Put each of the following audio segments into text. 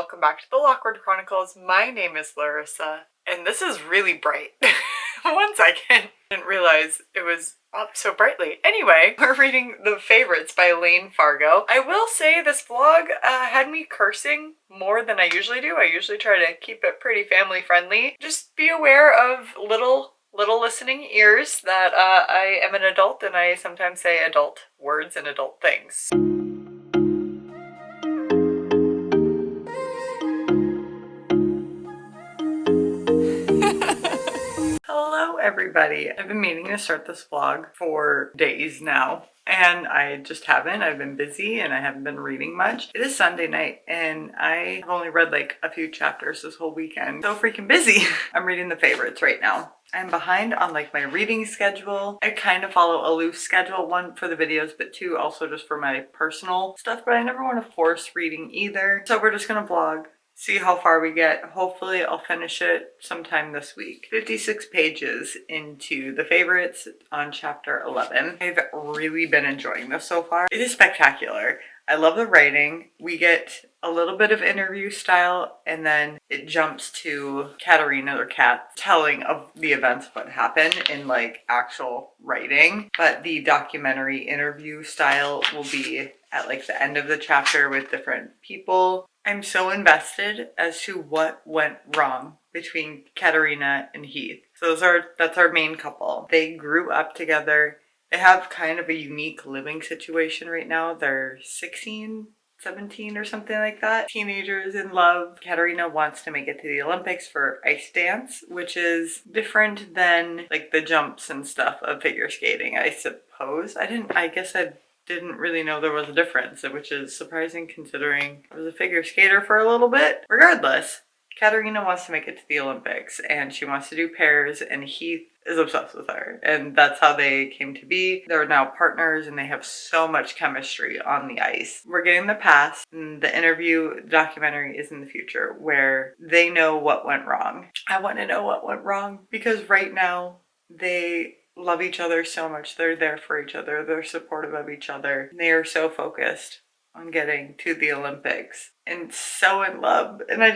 welcome back to the Lockwood Chronicles. My name is Larissa, and this is really bright. 1 second. Didn't realize it was up so brightly. Anyway, we're reading The Favorites by Layne Fargo. I will say this vlog had me cursing more than I usually do. I usually try to keep it pretty family friendly. Just be aware of little listening ears that I am an adult and I sometimes say adult words and adult things. Hello everybody! I've been meaning to start this vlog for days now, and I just haven't. I've been busy and I haven't been reading much. It is Sunday night and I have only read like a few chapters this whole weekend. So freaking busy! I'm reading The Favorites right now. I'm behind on like my reading schedule. I kind of follow a loose schedule, one for the videos, but two also just for my personal stuff, but I never want to force reading either. So we're just gonna vlog. See how far we get. Hopefully I'll finish it sometime this week. 56 pages into The Favorites on chapter 11. I've really been enjoying this so far. It is spectacular. I love the writing. We get a little bit of interview style and then it jumps to Katerina or Kat telling of the events of what happened in like actual writing. But the documentary interview style will be at like the end of the chapter with different people. I'm so invested as to what went wrong between Katerina and Heath. So that's our main couple. They grew up together. They have kind of a unique living situation right now. They're 16, 17 or something like that. Teenagers in love. Katerina wants to make it to the Olympics for ice dance, which is different than like the jumps and stuff of figure skating, I suppose. I guess I didn't really know there was a difference, which is surprising considering I was a figure skater for a little bit. Regardless, Katerina wants to make it to the Olympics and she wants to do pairs, and Heath is obsessed with her, and that's how they came to be. They're now partners and they have so much chemistry on the ice. We're getting the past, and the interview documentary is in the future where they know what went wrong. I want to know what went wrong because right now they love each other so much. They're there for each other. They're supportive of each other. They are so focused on getting to the Olympics and so in love. And I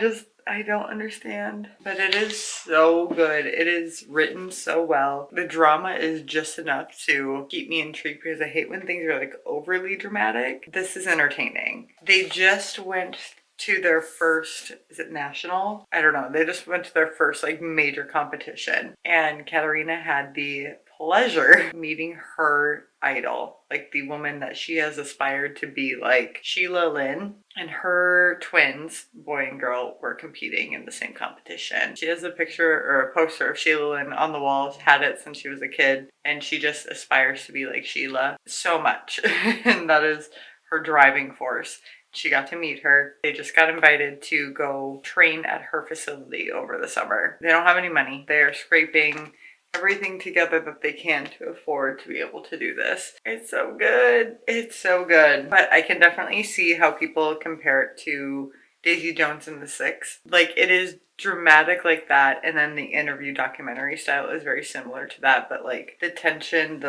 don't understand. But it is so good. It is written so well. The drama is just enough to keep me intrigued because I hate when things are like overly dramatic. This is entertaining. They just went to their first, is it national? I don't know. They just went to their first like major competition, and Katerina had the pleasure meeting her idol, like the woman that she has aspired to be like. Sheila Lynn and her twins, boy and girl, were competing in the same competition. She has a picture or a poster of Sheila Lynn on the wall. She's had it since she was a kid, and she just aspires to be like Sheila so much. And that is her driving force. She got to meet her. They just got invited to go train at her facility over the summer. They don't have any money. They are scraping everything together that they can to afford to be able to do this. It's so good. It's so good. But I can definitely see how people compare it to Daisy Jones and the Six. Like, it is dramatic like that, and then the interview documentary style is very similar to that, but like the tension,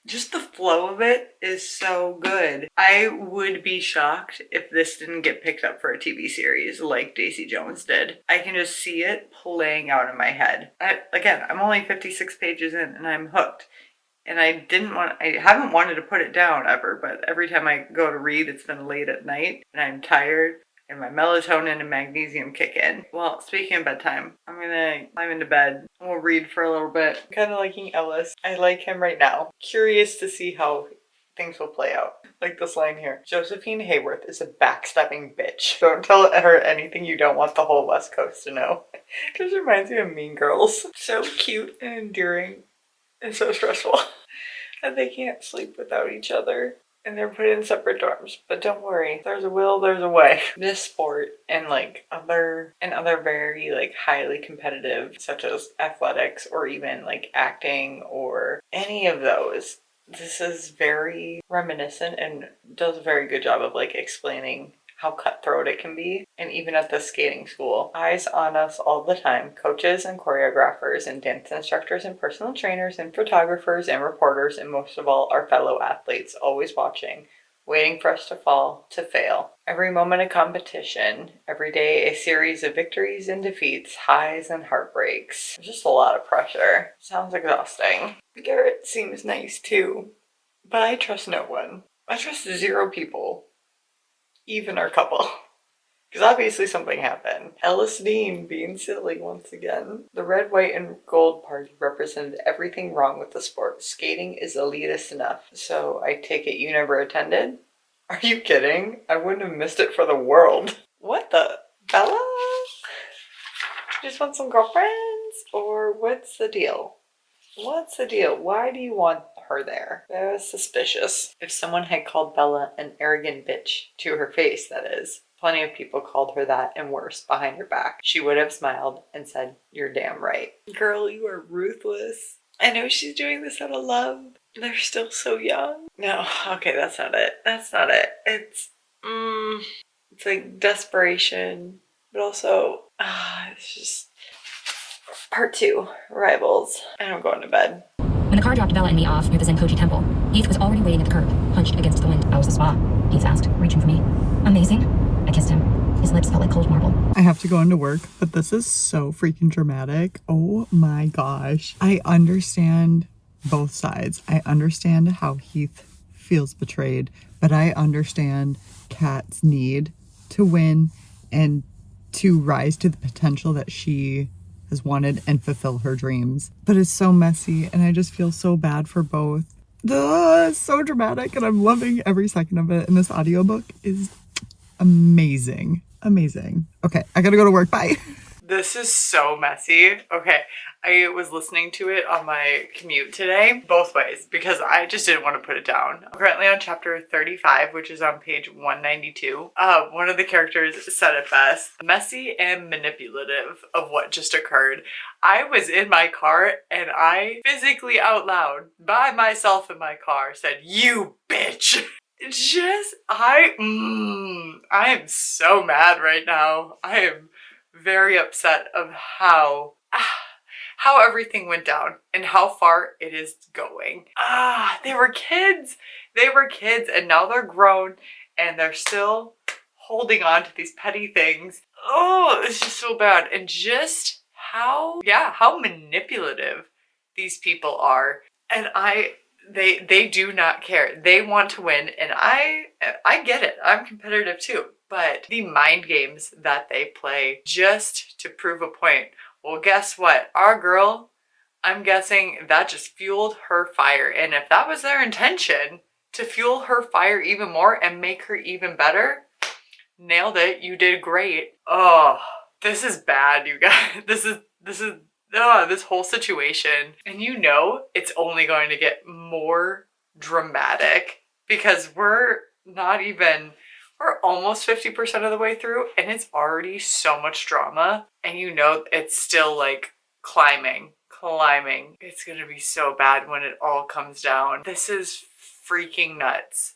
just the flow of it is so good. I would be shocked if this didn't get picked up for a TV series like Daisy Jones did. I can just see it playing out in my head. Again, I'm only 56 pages in and I'm hooked. And I haven't wanted to put it down ever, but every time I go to read, it's been late at night and I'm tired and my melatonin and magnesium kick in. Well, speaking of bedtime, I'm gonna climb into bed and we'll read for a little bit. I'm kind of liking Ellis. I like him right now. Curious to see how things will play out. Like this line here. Josephine Hayworth is a backstabbing bitch. Don't tell her anything you don't want the whole West Coast to know. Just reminds me of Mean Girls. So cute and endearing and so stressful. And they can't sleep without each other. And they're put in separate dorms, but don't worry, if there's a will, there's a way. This sport and like other very like highly competitive, such as athletics or even like acting or any of those, this is very reminiscent and does a very good job of like explaining how cutthroat it can be. And even at the skating school, eyes on us all the time. Coaches and choreographers and dance instructors and personal trainers and photographers and reporters, and most of all, our fellow athletes always watching. waiting for us to fall, to fail. Every moment a competition, every day a series of victories and defeats, highs and heartbreaks. There's just a lot of pressure. Sounds exhausting. Garrett seems nice too, but I trust no one. I trust 0 people, even our couple. Because obviously something happened. Ellis Dean being silly once again. The red, white, and gold party represented everything wrong with the sport. Skating is elitist enough. So I take it you never attended? Are you kidding? I wouldn't have missed it for the world. What the? Bella? You just want some girlfriends? Or what's the deal? What's the deal? Why do you want her there? That was suspicious. If someone had called Bella an arrogant bitch, to her face that is, plenty of people called her that and worse behind her back, she would have smiled and said, "You're damn right." Girl, you are ruthless. I know she's doing this out of love. They're still so young. No, okay, that's not it. That's not it. It's like desperation, but also, it's just part 2, rivals. And I'm going to bed. When the car dropped Bella and me off near the Zenkoji temple, Heath was already waiting at the curb, hunched against the wind. "How was the spa?" Heath asked, reaching for me. "Amazing." I kissed him. His lips felt like cold marble. I have to go into work, but this is so freaking dramatic. Oh my gosh. I understand both sides. I understand how Heath feels betrayed, but I understand Kat's need to win and to rise to the potential that she has wanted and fulfill her dreams. But it's so messy and I just feel so bad for both. It's so dramatic and I'm loving every second of it. And this audiobook is amazing. Amazing. Okay, I gotta go to work. Bye. This is so messy. Okay, I was listening to it on my commute today, both ways, because I just didn't want to put it down. I'm currently on chapter 35, which is on page 192. One of the characters said it best: messy and manipulative of what just occurred. I was in my car and I physically out loud, by myself in my car, said, "You bitch." I am so mad right now. I am very upset of how everything went down and how far it is going. They were kids. They were kids and now they're grown and they're still holding on to these petty things. Oh, it's just so bad. And just how manipulative these people are. And they do not care. They want to win, and I get it. I'm competitive too. But the mind games that they play just to prove a point. Well, guess what? Our girl, I'm guessing that just fueled her fire. And if that was their intention, to fuel her fire even more and make her even better, nailed it. You did great. Oh, this is bad, you guys. This is this whole situation. And you know it's only going to get more dramatic because we're almost 50% of the way through and it's already so much drama. And you know it's still like climbing. It's gonna be so bad when it all comes down. This is freaking nuts.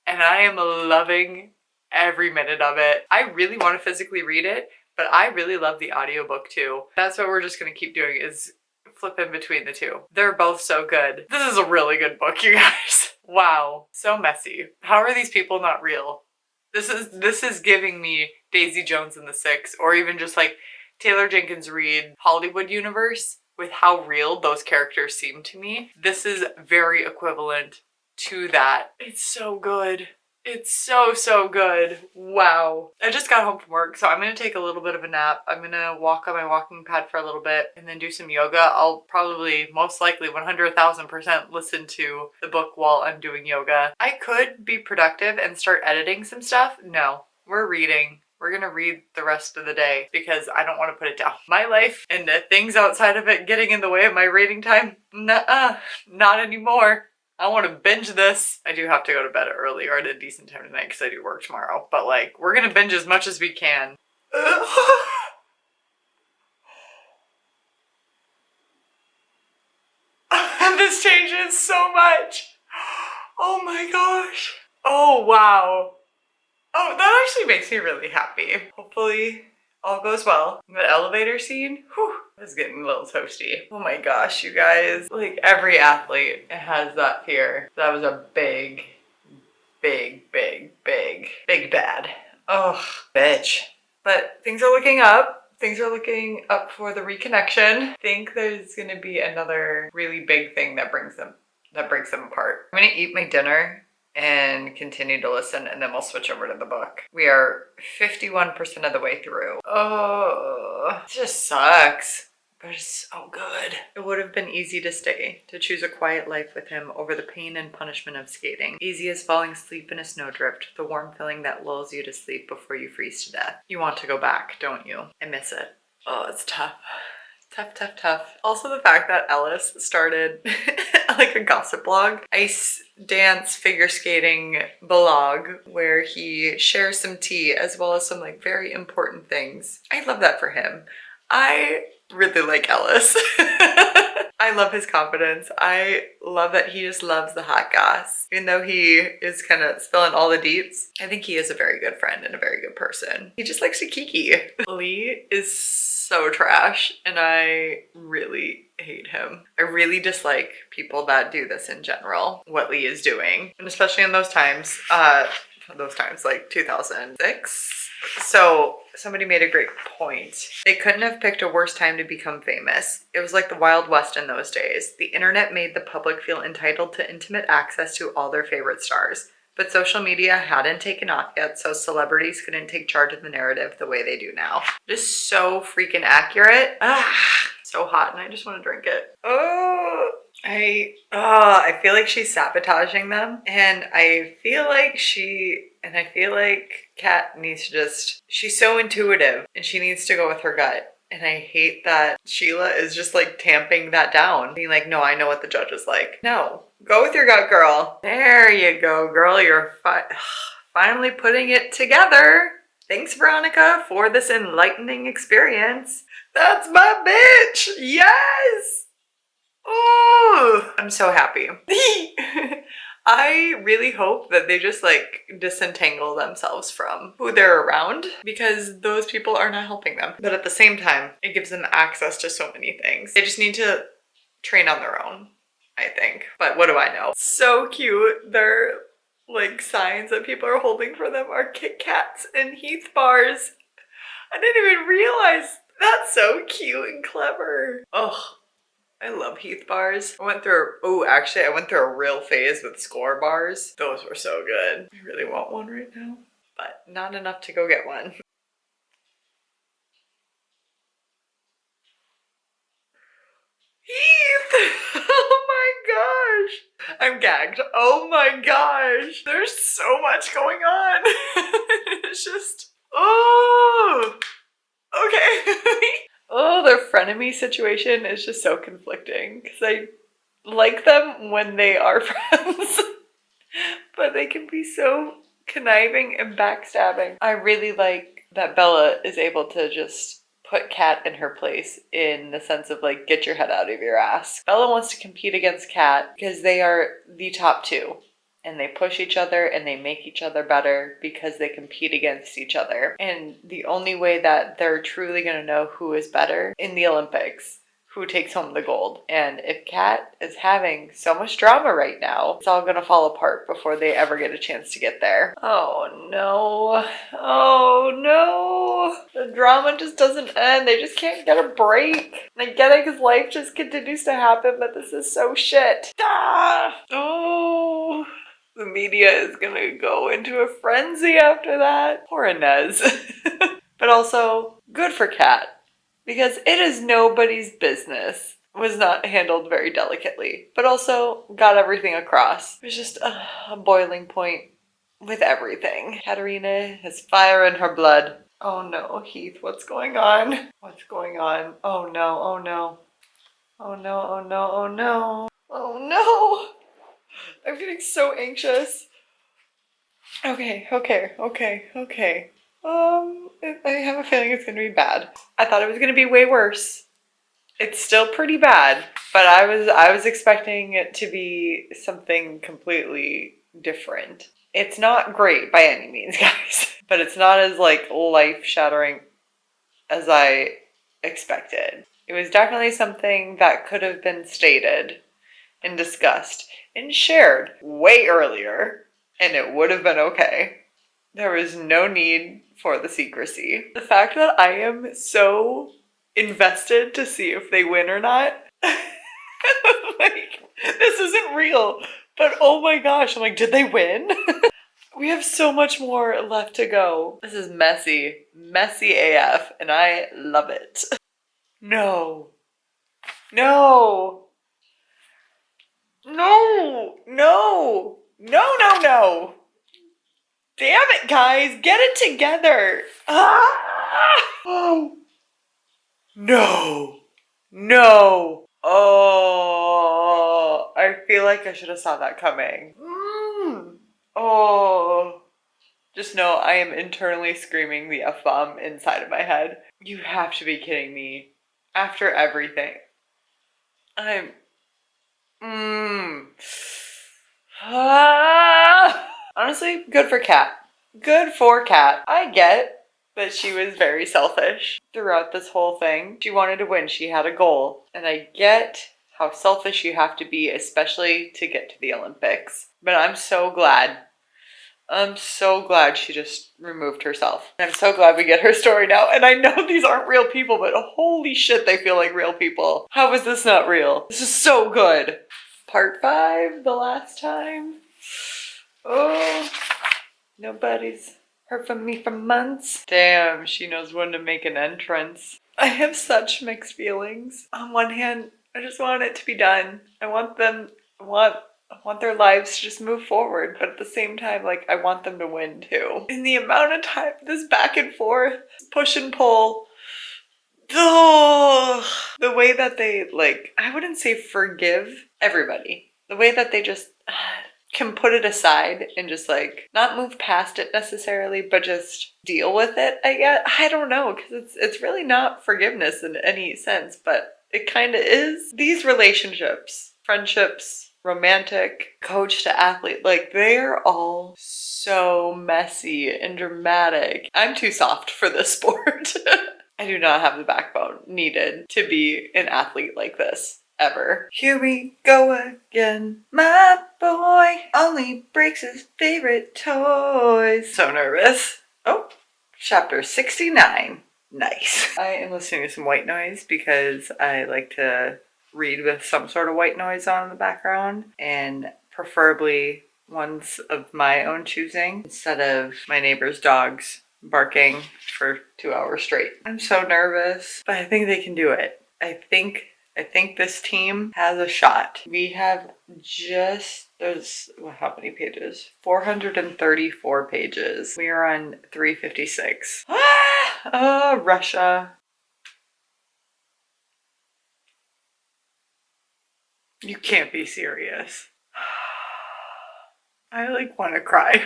And I am loving every minute of it. I really want to physically read it, but I really love the audiobook too. That's what we're just gonna keep doing, is flip in between the two. They're both so good. This is a really good book, you guys. Wow, so messy. How are these people not real? This is giving me Daisy Jones and the Six, or even just like Taylor Jenkins Reid Hollywood universe, with how real those characters seem to me. This is very equivalent to that. It's so good. It's so good. Wow. I just got home from work, so I'm gonna take a little bit of a nap. I'm gonna walk on my walking pad for a little bit and then do some yoga. I'll probably, most likely, 100,000% listen to the book while I'm doing yoga. I could be productive and start editing some stuff. No, we're reading. We're gonna read the rest of the day because I don't want to put it down. My life and the things outside of it getting in the way of my reading time? Nuh-uh, not anymore. I want to binge this. I do have to go to bed early or at a decent time tonight because I do work tomorrow. But like, we're gonna binge as much as we can. This changes so much. Oh my gosh. Oh wow. Oh, that actually makes me really happy. Hopefully all goes well. The elevator scene, whew, is getting a little toasty. Oh my gosh, you guys. Like every athlete has that fear. That was a big big, big, big, big bad. Oh, bitch. But things are looking up. Things are looking up for the reconnection. I think there's gonna be another really big thing that breaks them apart. I'm gonna eat my dinner and continue to listen, and then we'll switch over to the book. We are 51% of the way through. Oh, it just sucks. But it's so good. It would have been easy to stay, to choose a quiet life with him over the pain and punishment of skating. Easy as falling asleep in a snowdrift, the warm feeling that lulls you to sleep before you freeze to death. You want to go back, don't you? I miss it. Oh, it's tough. Tough, tough, tough. Also the fact that Ellis started like a gossip blog, ice dance figure skating blog, where he shares some tea as well as some like very important things. I love that for him. I really like Ellis. I love his confidence. I love that he just loves the hot goss. Even though he is kind of spilling all the deets, I think he is a very good friend and a very good person. He just likes to kiki. Lee is so trash and I really hate him. I really dislike people that do this in general, what Lee is doing. And especially in those times like 2006. So somebody made a great point. They couldn't have picked a worse time to become famous. It was like the Wild West in those days. The internet made the public feel entitled to intimate access to all their favorite stars. But social media hadn't taken off yet, so celebrities couldn't take charge of the narrative the way they do now. Just so freaking accurate. So hot, and I just want to drink it. I feel like she's sabotaging them, and I feel like Kat needs to she's so intuitive and she needs to go with her gut. And I hate that Sheila is just like tamping that down, being like, no, I know what the judge is like. No, go with your gut, girl. There you go, girl. You're finally putting it together. Thanks, Veronica, for this enlightening experience. That's my bitch. Yes. Oh, I'm so happy. I really hope that they just like disentangle themselves from who they're around, because those people are not helping them. But at the same time, it gives them access to so many things. They just need to train on their own, I think. But what do I know? So cute. Their like signs that people are holding for them are Kit Kats and Heath bars. I didn't even realize. That's so cute and clever. Oh, I love Heath bars. I went through a real phase with Score bars. Those were so good. I really want one right now, but not enough to go get one. Heath! Oh my gosh! I'm gagged. Oh my gosh! There's so much going on. It's just, oh, okay. Oh, their frenemy situation is just so conflicting because I like them when they are friends, but they can be so conniving and backstabbing. I really like that Bella is able to just put Kat in her place in the sense of like, get your head out of your ass. Bella wants to compete against Kat because they are the top two. And they push each other and they make each other better because they compete against each other. And the only way that they're truly going to know who is better in the Olympics, who takes home the gold. And if Kat is having so much drama right now, it's all going to fall apart before they ever get a chance to get there. Oh no. Oh no. The drama just doesn't end. They just can't get a break. I get it because life just continues to happen, but this is so shit. Oh. The media is gonna go into a frenzy after that. Poor Inez. But also, good for Kat, because it is nobody's business. Was not handled very delicately, but also got everything across. It was just a boiling point with everything. Katerina has fire in her blood. Oh no, Heath, what's going on? What's going on? Oh no, oh no. Oh no, oh no, oh no. Oh no! I'm getting so anxious. Okay. I have a feeling it's gonna be bad. I thought it was gonna be way worse. It's still pretty bad, but I was expecting it to be something completely different. It's not great by any means, guys, but it's not as like life-shattering as I expected. It was definitely something that could have been stated and discussed and shared way earlier and it would have been okay. There was no need for the secrecy. The fact that I am so invested to see if they win or not, like, this isn't real. But oh my gosh, I'm like, did they win? We have so much more left to go. This is messy, messy AF, and I love it. No. No. No. No. No, no, no. Damn it, guys. Get it together. Ah! Oh. No. No. Oh. I feel like I should have saw that coming. Oh. Just know I am internally screaming the F-bomb inside of my head. You have to be kidding me. After everything. I'm... Honestly, good for Kat. Good for Kat. I get that she was very selfish throughout this whole thing. She wanted to win. She had a goal. And I get how selfish you have to be, especially to get to the Olympics. But I'm so glad she just removed herself. I'm so glad we get her story now. And I know these aren't real people, but holy shit, they feel like real people. How is this not real? This is so good. Part 5, the last time. Oh, nobody's heard from me for months. Damn, she knows when to make an entrance. I have such mixed feelings. On one hand, I just want it to be done. I want their lives to just move forward, but at the same time, like, I want them to win too. In the amount of time, this back and forth, push and pull, oh, the way that they, like, I wouldn't say forgive everybody. The way that they just can put it aside and just, like, not move past it necessarily, but just deal with it, I guess. I don't know, because it's really not forgiveness in any sense, but it kind of is. These relationships, friendships, romantic, coach to athlete, like, they are all so messy and dramatic. I'm too soft for this sport. I do not have the backbone needed to be an athlete like this, ever. Here we go again. My boy only breaks his favorite toys. So nervous. Oh, chapter 69. Nice. I am listening to some white noise because I like to read with some sort of white noise on in the background, and preferably ones of my own choosing instead of my neighbor's dogs barking for 2 hours straight. I'm so nervous, but I think they can do it. I think this team has a shot. We have just, how many pages? 434 pages. We are on 356. Russia. You can't be serious. I like want to cry.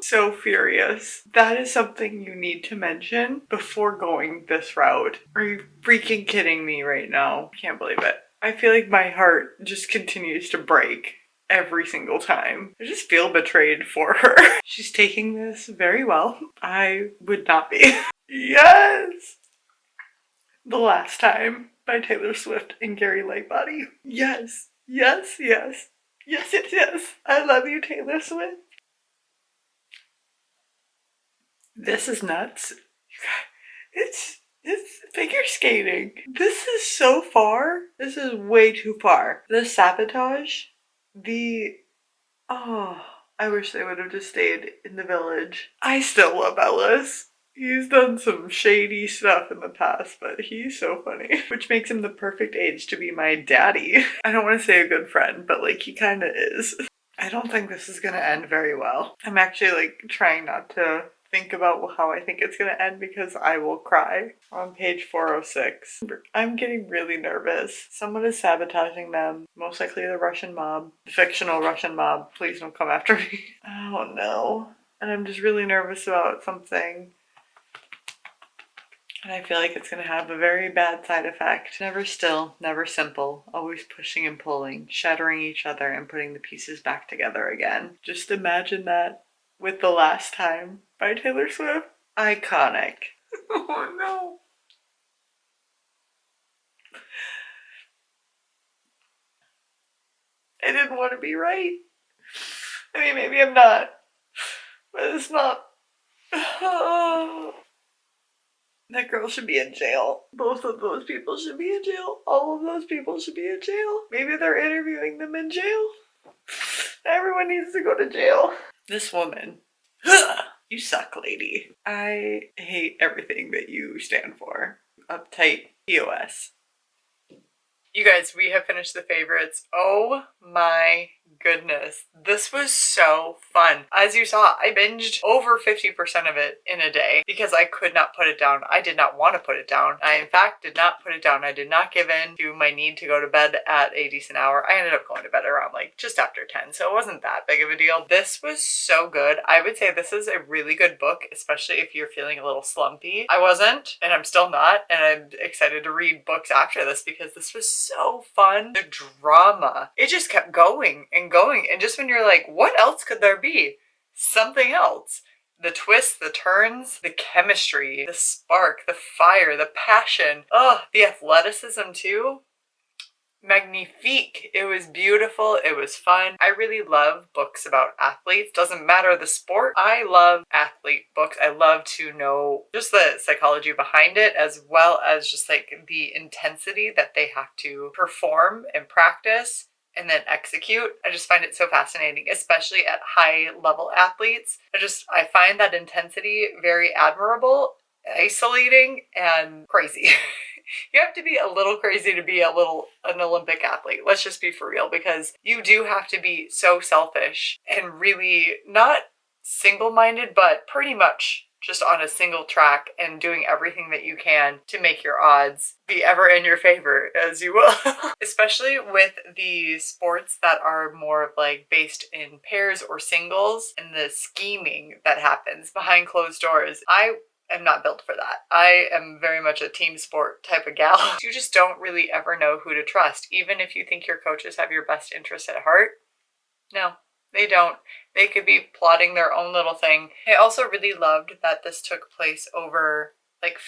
So furious. That is something you need to mention before going this route. Are you freaking kidding me right now? I can't believe it. I feel like my heart just continues to break every single time. I just feel betrayed for her. She's taking this very well. I would not be. Yes! The Last Time by Taylor Swift and Gary Lightbody. Yes. Yes, yes. Yes, yes, yes. I love you, Taylor Swift. This is nuts. It's figure skating. This is so far. This is way too far. The sabotage. Oh, I wish they would have just stayed in the village. I still love Ellis. He's done some shady stuff in the past, but he's so funny. Which makes him the perfect age to be my daddy. I don't want to say a good friend, but like he kind of is. I don't think this is going to end very well. I'm actually like trying not to think about how I think it's going to end because I will cry. On page 406. I'm getting really nervous. Someone is sabotaging them. Most likely the Russian mob. The fictional Russian mob. Please don't come after me. Oh no. And I'm just really nervous about something. And I feel like it's going to have a very bad side effect. Never still, never simple. Always pushing and pulling, shattering each other and putting the pieces back together again. Just imagine that with The Last Time by Taylor Swift. Iconic. Oh no. I didn't want to be right. I mean, maybe I'm not, but it's not. That girl should be in jail. Both of those people should be in jail. All of those people should be in jail. Maybe they're interviewing them in jail. Everyone needs to go to jail. This woman. You suck, lady. I hate everything that you stand for. Uptight POS. You guys, we have finished the favorites. Oh my goodness. This was so fun. As you saw, I binged over 50% of it in a day because I could not put it down. I did not want to put it down. I, in fact, did not put it down. I did not give in to my need to go to bed at a decent hour. I ended up going to bed around like just after 10, so it wasn't that big of a deal. This was so good. I would say this is a really good book, especially if you're feeling a little slumpy. I wasn't, and I'm still not, and I'm excited to read books after this because this was so fun. The drama, it just kept going and going, and just when you're like, what else could there be? Something else. The twists, the turns, the chemistry, the spark, the fire, the passion, the athleticism too. Magnifique. It was beautiful. It was fun. I really love books about athletes. Doesn't matter the sport. I love athlete books. I love to know just the psychology behind it, as well as just like the intensity that they have to perform and practice and then execute. I just find it so fascinating, especially at high level athletes. I find that intensity very admirable, isolating, and crazy. You have to be a little crazy to be an Olympic athlete. Let's just be for real, because you do have to be so selfish and really not single-minded, but pretty much just on a single track and doing everything that you can to make your odds be ever in your favor, as you will. Especially with the sports that are more of like based in pairs or singles and the scheming that happens behind closed doors. I am not built for that. I am very much a team sport type of gal. You just don't really ever know who to trust, even if you think your coaches have your best interests at heart. No, they don't. They could be plotting their own little thing. I also really loved that this took place over like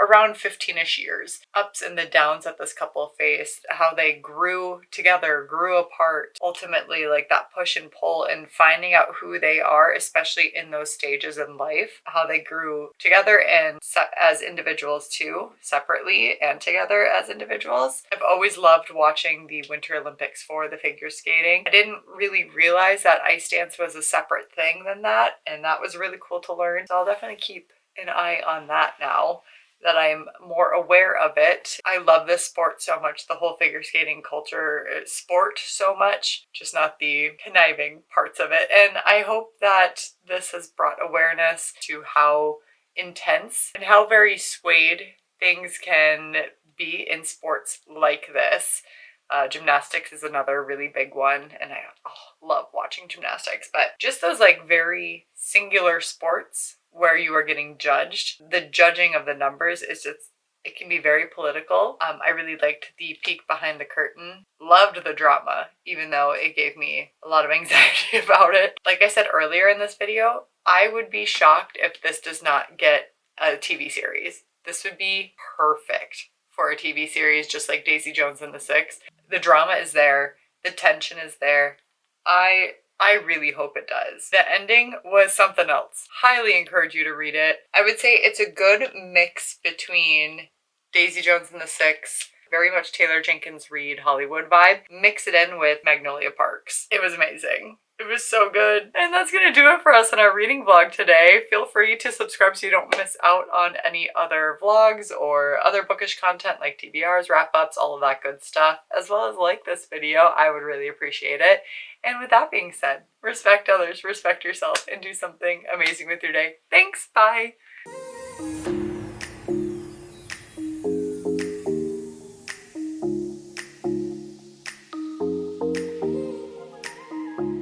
around 15-ish years. Ups and the downs that this couple faced, how they grew together, grew apart, ultimately like that push and pull and finding out who they are, especially in those stages in life, how they grew together and as individuals too, separately and together as individuals. I've always loved watching the Winter Olympics for the figure skating. I didn't really realize that ice dance was a separate thing than that, and that was really cool to learn. So I'll definitely keep an eye on that now that I'm more aware of it. I love this sport so much, the whole figure skating culture sport so much, just not the conniving parts of it. And I hope that this has brought awareness to how intense and how very swayed things can be in sports like this. Gymnastics is another really big one, and I love watching gymnastics, but just those like very singular sports where you are getting judged, the judging of the numbers is just, it can be very political. I really liked the peek behind the curtain. Loved the drama, even though it gave me a lot of anxiety about it. Like I said earlier in this video, I would be shocked if this does not get a TV series. This would be perfect for a TV series, just like Daisy Jones and the Six. The drama is there. The tension is there. I really hope it does. The ending was something else. Highly encourage you to read it. I would say it's a good mix between Daisy Jones and the Six, very much Taylor Jenkins Reid Hollywood vibe. Mix it in with Magnolia Parks. It was amazing. It was so good. And that's gonna do it for us in our reading vlog today. Feel free to subscribe so you don't miss out on any other vlogs or other bookish content like TBRs, wrap-ups, all of that good stuff, as well as like this video. I would really appreciate it. And with that being said, respect others, respect yourself, and do something amazing with your day. Thanks, bye!